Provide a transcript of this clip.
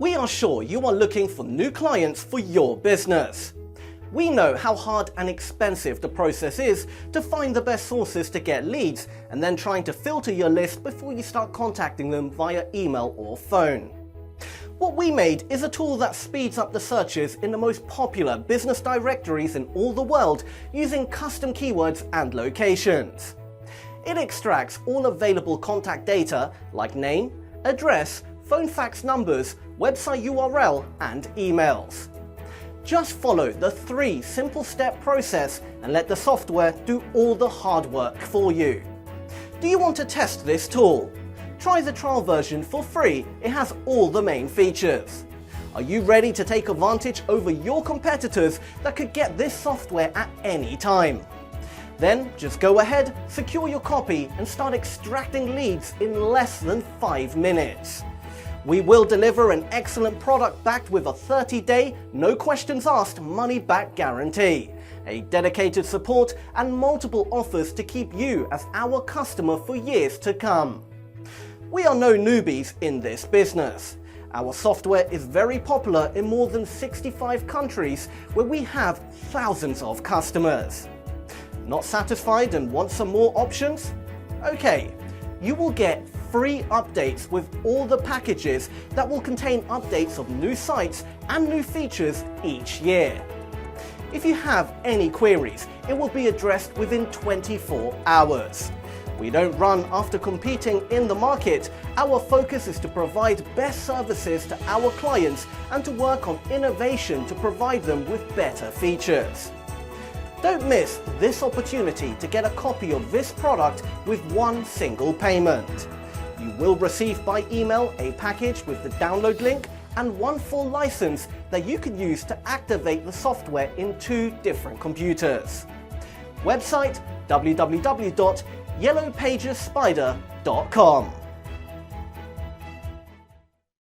We are sure you are looking for new clients for your business. We know how hard and expensive the process is to find the best sources to get leads and then trying to filter your list before you start contacting them via email or phone. What we made is a tool that speeds up the searches in the most popular business directories in all the world using custom keywords and locations. It extracts all available contact data like name, address, phone fax numbers, website URL and emails. Just follow the 3 simple step process and let the software do all the hard work for you. Do you want to test this tool? Try the trial version for free. It has all the main features. Are you ready to take advantage over your competitors that could get this software at any time? Then just go ahead, secure your copy and start extracting leads in less than 5 minutes. We will deliver an excellent product backed with a 30-day, no questions asked money-back guarantee, a dedicated support and multiple offers to keep you as our customer for years to come. We are no newbies in this business. Our software is very popular in more than 65 countries where we have thousands of customers. Not satisfied and want some more options? Okay, you will get free updates with all the packages that will contain updates of new sites and new features each year. If you have any queries, it will be addressed within 24 hours. We don't run after competing in the market. Our focus is to provide best services to our clients and to work on innovation to provide them with better features. Don't miss this opportunity to get a copy of this product with one single payment. You will receive by email a package with the download link and one full license that you can use to activate the software in 2 different computers. Website www.yellowpagespider.com